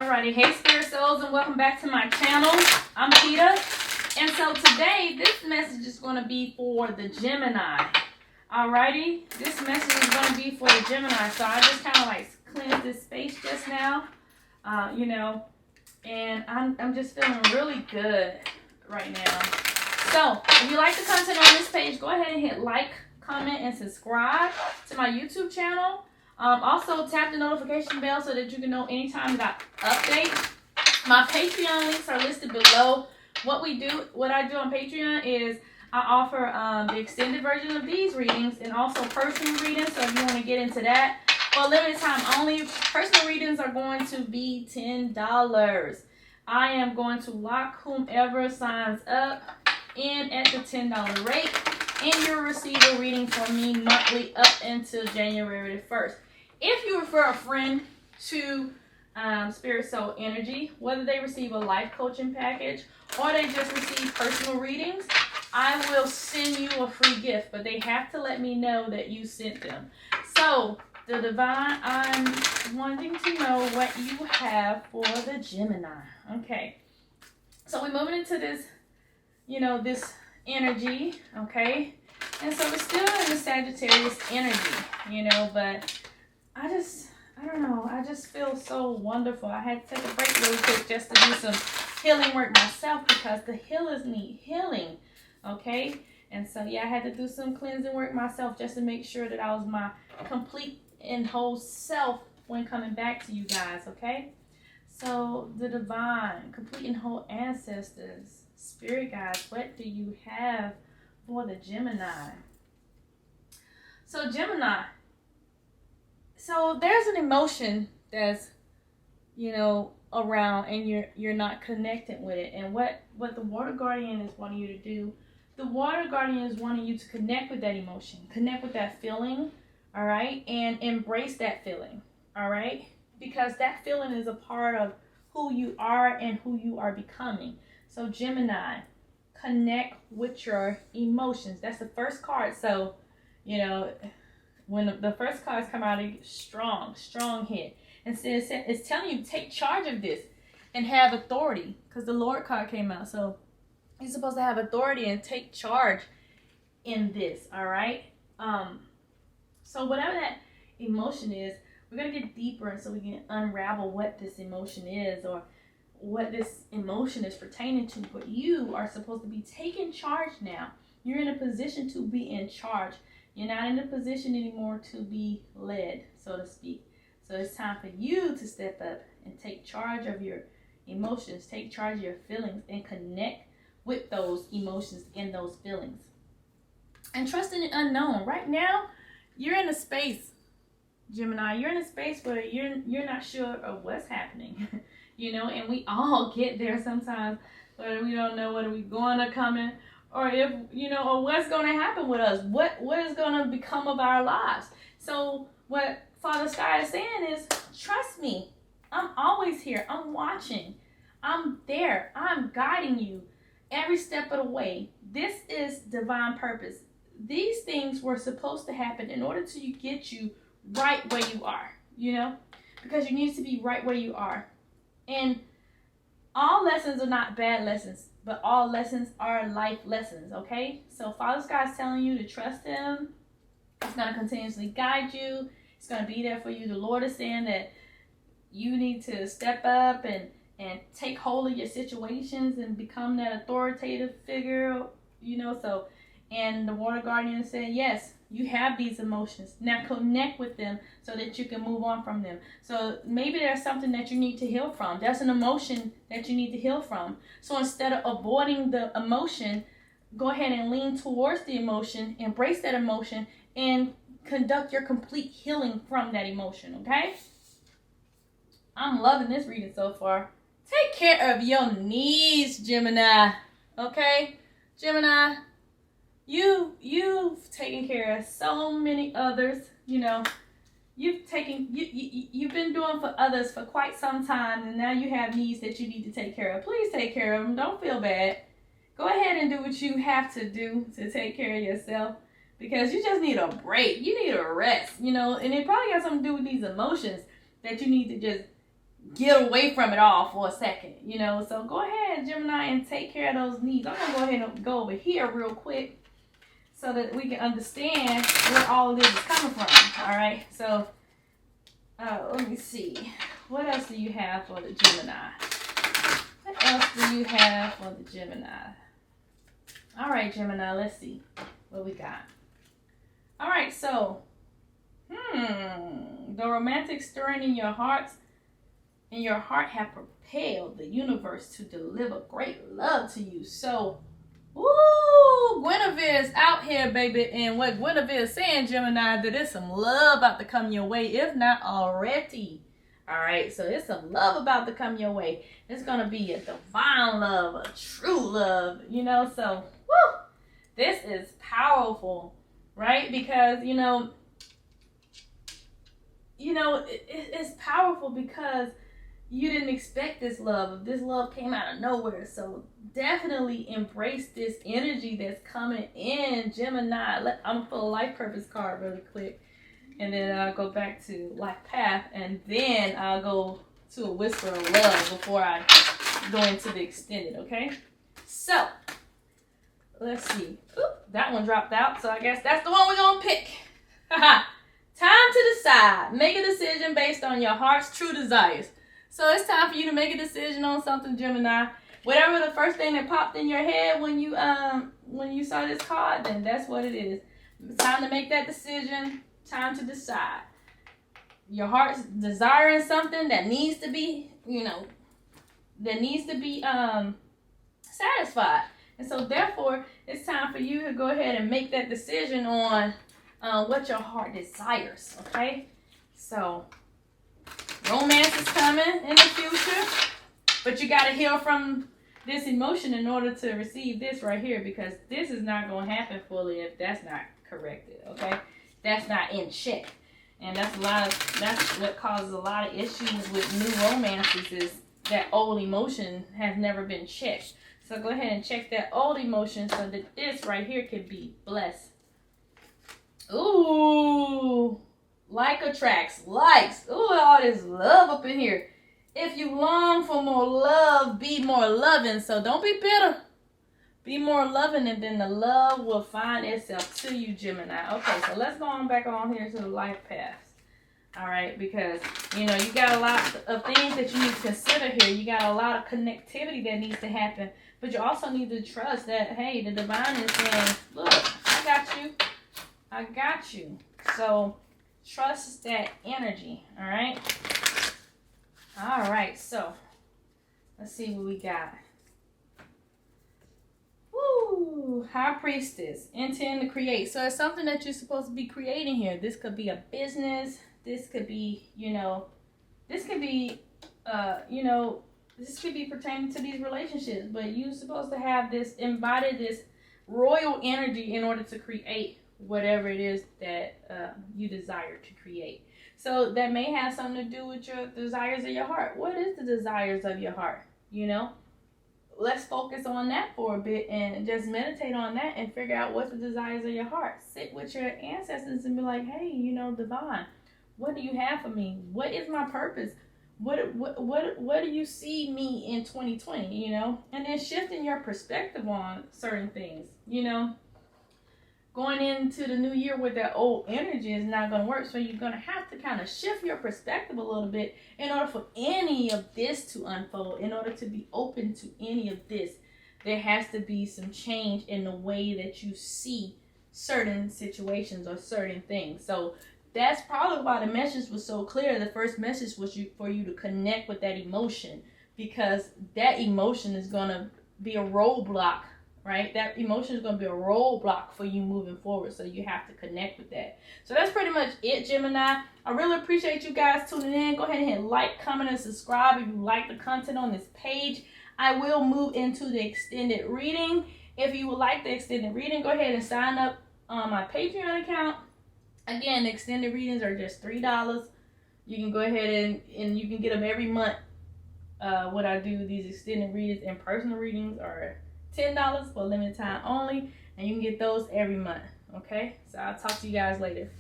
Alrighty, hey Spirit Souls, and welcome back to my channel. I'm Keita, and so today this message is going to be for the Gemini. Alrighty, this message is going to be for the Gemini. So I just kind of like cleansed this space just now, and I'm just feeling really good right now. So if you like the content on this page, go ahead and hit like, comment, and subscribe to my YouTube channel. Also, tap the notification bell so that you can know anytime that I update. My Patreon links are listed below. What I do on Patreon is I offer the extended version of these readings and also personal readings. So if you want to get into that, for limited time only, personal readings are going to be $10. I am going to lock whomever signs up in at the $10 rate, and you'll receive a reading from me monthly up until January the 1st. If you refer a friend to Spirit Soul Energy, whether they receive a life coaching package or they just receive personal readings, I will send you a free gift, but they have to let me know that you sent them. So, the Divine, I'm wanting to know what you have for the Gemini. Okay. So, we're moving into this, this energy, okay? And so, we're still in the Sagittarius energy, but I don't know. I just feel so wonderful. I had to take a break really quick just to do some healing work myself because the healers need healing, okay? And so, I had to do some cleansing work myself just to make sure that I was my complete and whole self when coming back to you guys, okay? So, the Divine, complete and whole ancestors, spirit guides, what do you have for the Gemini? So, Gemini. So there's an emotion that's, around and you're not connected with it. And what the Water Guardian is wanting you to do, the Water Guardian is wanting you to connect with that emotion, connect with that feeling, all right? And embrace that feeling, all right? Because that feeling is a part of who you are and who you are becoming. So Gemini, connect with your emotions. That's the first card. So, when the first cards come out, it's strong hit. And so it's telling you, take charge of this and have authority. Because the Lord card came out. So you're supposed to have authority and take charge in this, all right? So whatever that emotion is, we're going to get deeper and so we can unravel what this emotion is or what this emotion is pertaining to. But you are supposed to be taking charge now. You're in a position to be in charge. You're not in a position anymore to be led, so to speak. So it's time for you to step up and take charge of your emotions, take charge of your feelings, and connect with those emotions and those feelings. And trust in the unknown. Right now, you're in a space, Gemini. You're in a space where you're not sure of what's happening, and we all get there sometimes, whether we don't know whether we're going or coming. Or if, or what's going to happen with us. What is going to become of our lives. So what Father Sky is saying is, trust me. I'm always here. I'm watching. I'm there. I'm guiding you every step of the way. This is divine purpose. These things were supposed to happen in order to get you right where you are, because you need to be right where you are. And all lessons are not bad lessons, but all lessons are life lessons, okay? So Father Sky is telling you to trust Him. He's going to continuously guide you. He's going to be there for you. The Lord is saying that you need to step up and take hold of your situations and become that authoritative figure, so. And the Water Guardian is saying, yes, you have these emotions. Now connect with them so that you can move on from them. So maybe there's something that you need to heal from. There's an emotion that you need to heal from. So instead of avoiding the emotion, go ahead and lean towards the emotion, embrace that emotion, and conduct your complete healing from that emotion, okay? I'm loving this reading so far. Take care of your needs, Gemini, okay? Gemini, You've taken care of so many others, you've been doing for others for quite some time, and now you have needs that you need to take care of. Please take care of them. Don't feel bad. Go ahead and do what you have to do to take care of yourself, because you just need a break. You need a rest, and it probably got something to do with these emotions that you need to just get away from it all for a second, you know. So go ahead, Gemini, and take care of those needs. I'm going to go ahead and go over here real quick so that we can understand where all of this is coming from. All right, so let me see. What else do you have for the Gemini? What else do you have for the Gemini? All right, Gemini, let's see what we got. All right, so, the romantic stirring in your heart have propelled the universe to deliver great love to you. So, woo, Guinevere is out here, baby. And what Guinevere is saying, Gemini, that there's some love about to come your way, if not already. All right, so there's some love about to come your way. It's going to be a divine love, a true love, you know. So, woo, this is powerful, right? Because, it's powerful because you didn't expect this love. This love came out of nowhere. So definitely embrace this energy that's coming in, Gemini. I'm going to pull a life purpose card really quick. And then I'll go back to life path. And then I'll go to a whisper of love before I go into the extended, okay? So, let's see. Oop, that one dropped out. So I guess that's the one we're going to pick. Time to decide. Make a decision based on your heart's true desires. So it's time for you to make a decision on something, Gemini. Whatever the first thing that popped in your head when you saw this card, then that's what it is. It's time to make that decision. Time to decide. Your heart's desiring something that needs to be, satisfied. And so therefore, it's time for you to go ahead and make that decision on what your heart desires, okay? So, romance is coming in the future, but you got to heal from this emotion in order to receive this right here, because this is not going to happen fully if that's not corrected, okay? That's not in check. And that's what causes a lot of issues with new romances, is that old emotion has never been checked. So go ahead and check that old emotion so that this right here can be blessed. Ooh, like attracts likes. Ooh, all this love up in here. If you long for more love, be more loving. So don't be bitter. Be more loving, and then the love will find itself to you, Gemini. Okay, so let's go on back on here to the life paths. All right, because, you got a lot of things that you need to consider here. You got a lot of connectivity that needs to happen. But you also need to trust that, hey, the divine is saying, look, I got you. I got you. So trust that energy, all right? All right, so let's see what we got. Woo! High Priestess, intend to create. So it's something that you're supposed to be creating here. This could be a business. This could be, this could be pertaining to these relationships. But you're supposed to have embody this royal energy in order to create whatever it is that you desire to create. So that may have something to do with your desires of your heart. What is the desires of your heart? Let's focus on that for a bit and just meditate on that and figure out what's the desires of your heart. Sit with your ancestors and be like, hey, divine, what do you have for me? What is my purpose? What do you see me in 2020, And then shifting your perspective on certain things, Going into the new year with that old energy is not going to work. So you're going to have to kind of shift your perspective a little bit in order for any of this to unfold. In order to be open to any of this, there has to be some change in the way that you see certain situations or certain things. So that's probably why the message was so clear. The first message was for you to connect with that emotion, because that emotion is going to be a roadblock. Right? That emotion is going to be a roadblock for you moving forward. So you have to connect with that. So that's pretty much it, Gemini. I really appreciate you guys tuning in. Go ahead and hit like, comment, and subscribe if you like the content on this page. I will move into the extended reading. If you would like the extended reading, go ahead and sign up on my Patreon account. Again, the extended readings are just $3. You can go ahead and you can get them every month. What I do, these extended readings and personal readings are $10 for a limited time only, and you can get those every month. Okay, so I'll talk to you guys later.